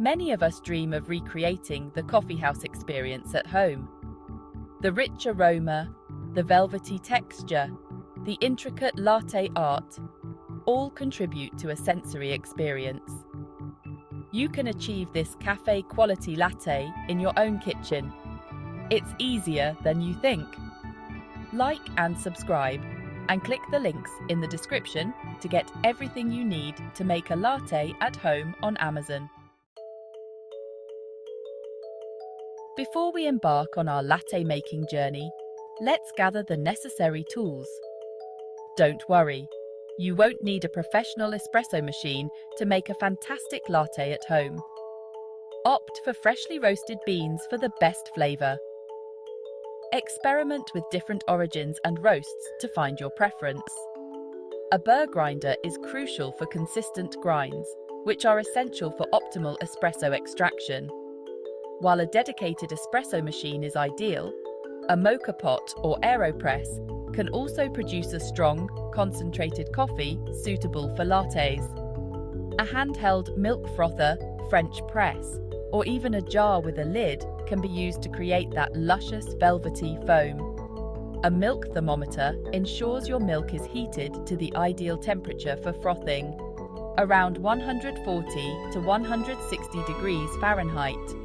Many of us dream of recreating the coffeehouse experience at home. The rich aroma, the velvety texture, the intricate latte art, all contribute to a sensory experience. You can achieve this Café-Quality Latte in your own kitchen. It's easier than you think. Like and subscribe, and click the links in the description to get everything you need to make a latte at home on Amazon. Before we embark on our latte making journey, let's gather the necessary tools. Don't worry, you won't need a professional espresso machine to make a fantastic latte at home. Opt for freshly roasted beans for the best flavor. Experiment with different origins and roasts to find your preference. A burr grinder is crucial for consistent grinds, which are essential for optimal espresso extraction. While a dedicated espresso machine is ideal, a moka pot or AeroPress can also produce a strong, concentrated coffee suitable for lattes. A handheld milk frother, French press, or even a jar with a lid can be used to create that luscious, velvety foam. A milk thermometer ensures your milk is heated to the ideal temperature for frothing, around 140 to 160 degrees Fahrenheit.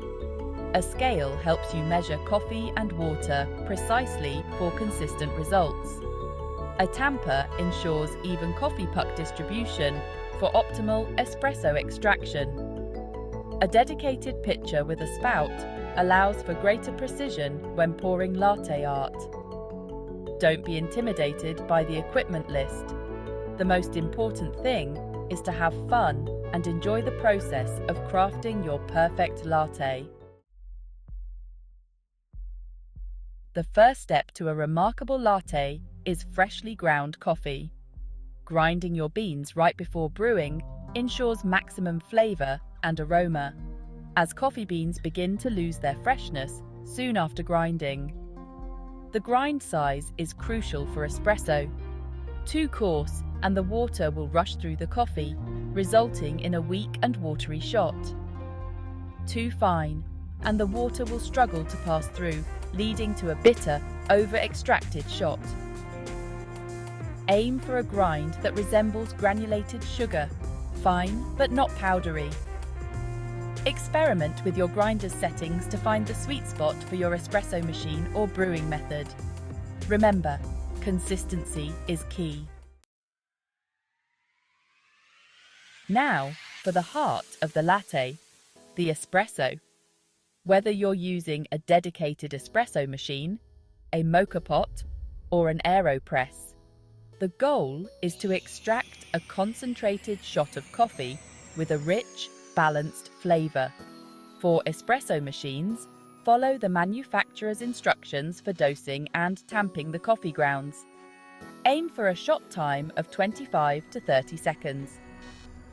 A scale helps you measure coffee and water precisely for consistent results. A tamper ensures even coffee puck distribution for optimal espresso extraction. A dedicated pitcher with a spout allows for greater precision when pouring latte art. Don't be intimidated by the equipment list. The most important thing is to have fun and enjoy the process of crafting your perfect latte. The first step to a remarkable latte is freshly ground coffee. Grinding your beans right before brewing ensures maximum flavor and aroma, as coffee beans begin to lose their freshness soon after grinding. The grind size is crucial for espresso. Too coarse and the water will rush through the coffee, resulting in a weak and watery shot. Too fine and the water will struggle to pass through, leading to a bitter, over-extracted shot. Aim for a grind that resembles granulated sugar, fine but not powdery. Experiment with your grinder's settings to find the sweet spot for your espresso machine or brewing method. Remember, consistency is key. Now, for the heart of the latte, the espresso. Whether you're using a dedicated espresso machine, a moka pot, or an AeroPress, the goal is to extract a concentrated shot of coffee with a rich, balanced flavor. For espresso machines, follow the manufacturer's instructions for dosing and tamping the coffee grounds. Aim for a shot time of 25 to 30 seconds.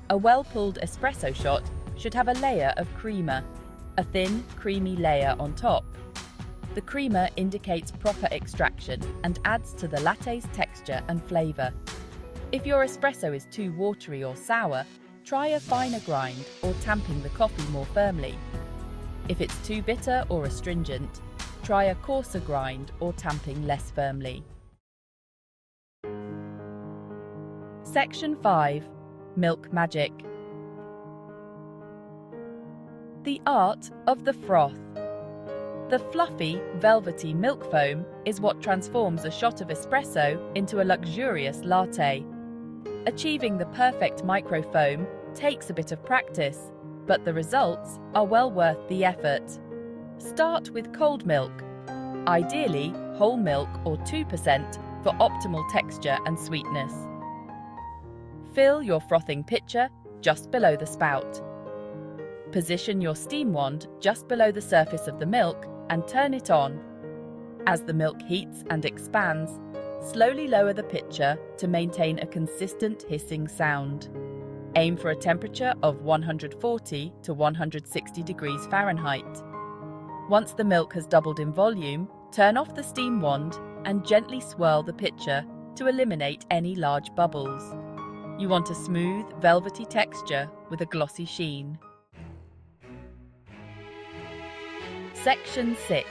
A well-pulled espresso shot should have a layer of creamer, a thin, creamy layer on top. The creamer indicates proper extraction and adds to the latte's texture and flavor. If your espresso is too watery or sour, try a finer grind or tamping the coffee more firmly. If it's too bitter or astringent, try a coarser grind or tamping less firmly. Section 5. Milk Magic. The art of the froth. The fluffy, velvety milk foam is what transforms a shot of espresso into a luxurious latte. Achieving the perfect microfoam takes a bit of practice, but the results are well worth the effort. Start with cold milk, ideally whole milk or 2% for optimal texture and sweetness. Fill your frothing pitcher just below the spout. Position your steam wand just below the surface of the milk and turn it on. As the milk heats and expands, slowly lower the pitcher to maintain a consistent hissing sound. Aim for a temperature of 140 to 160 degrees Fahrenheit. Once the milk has doubled in volume, turn off the steam wand and gently swirl the pitcher to eliminate any large bubbles. You want a smooth, velvety texture with a glossy sheen. Section 6.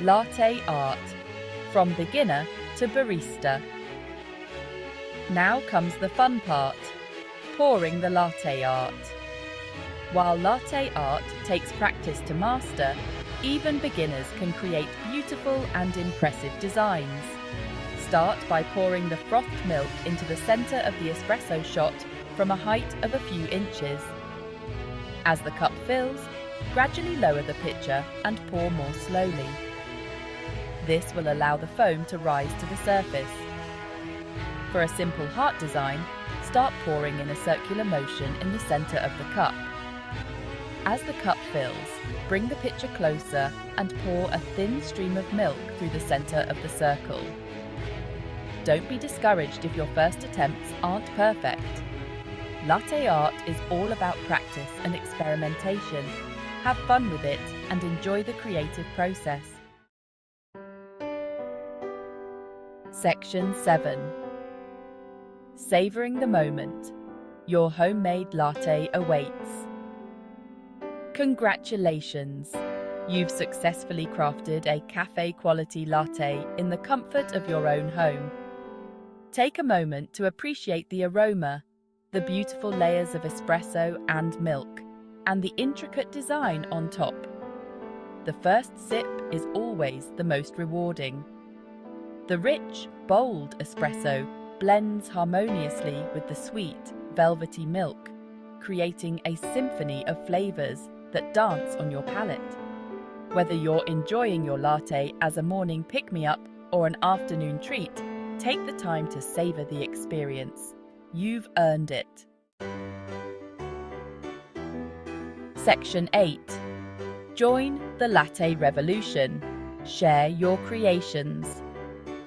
Latte Art. From beginner to barista. Now comes the fun part, pouring the latte art. While latte art takes practice to master, even beginners can create beautiful and impressive designs. Start by pouring the frothed milk into the center of the espresso shot from a height of a few inches. As the cup fills, gradually lower the pitcher and pour more slowly. This will allow the foam to rise to the surface. For a simple heart design, start pouring in a circular motion in the center of the cup. As the cup fills, bring the pitcher closer and pour a thin stream of milk through the center of the circle. Don't be discouraged if your first attempts aren't perfect. Latte art is all about practice and experimentation. Have fun with it and enjoy the creative process. Section 7. Savoring the moment. Your homemade latte awaits. Congratulations! You've successfully crafted a cafe-quality latte in the comfort of your own home. Take a moment to appreciate the aroma, the beautiful layers of espresso and milk, and the intricate design on top. The first sip is always the most rewarding. The rich, bold espresso blends harmoniously with the sweet, velvety milk, creating a symphony of flavors that dance on your palate. Whether you're enjoying your latte as a morning pick-me-up or an afternoon treat, take the time to savor the experience. You've earned it. Section 8. Join the latte revolution. Share your creations.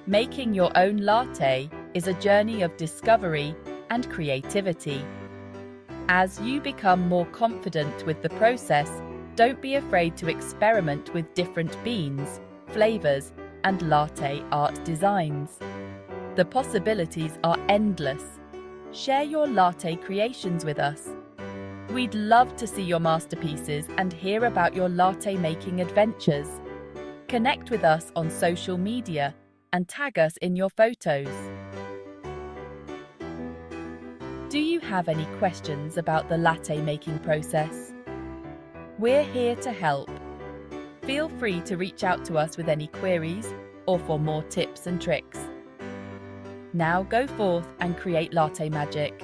Making your own latte is a journey of discovery and creativity. As you become more confident with the process, don't be afraid to experiment with different beans, flavors, and latte art designs. The possibilities are endless. Share your latte creations with us. We'd love to see your masterpieces and hear about your latte making adventures. Connect with us on social media and tag us in your photos. Do you have any questions about the latte making process? We're here to help. Feel free to reach out to us with any queries or for more tips and tricks. Now go forth and create latte magic.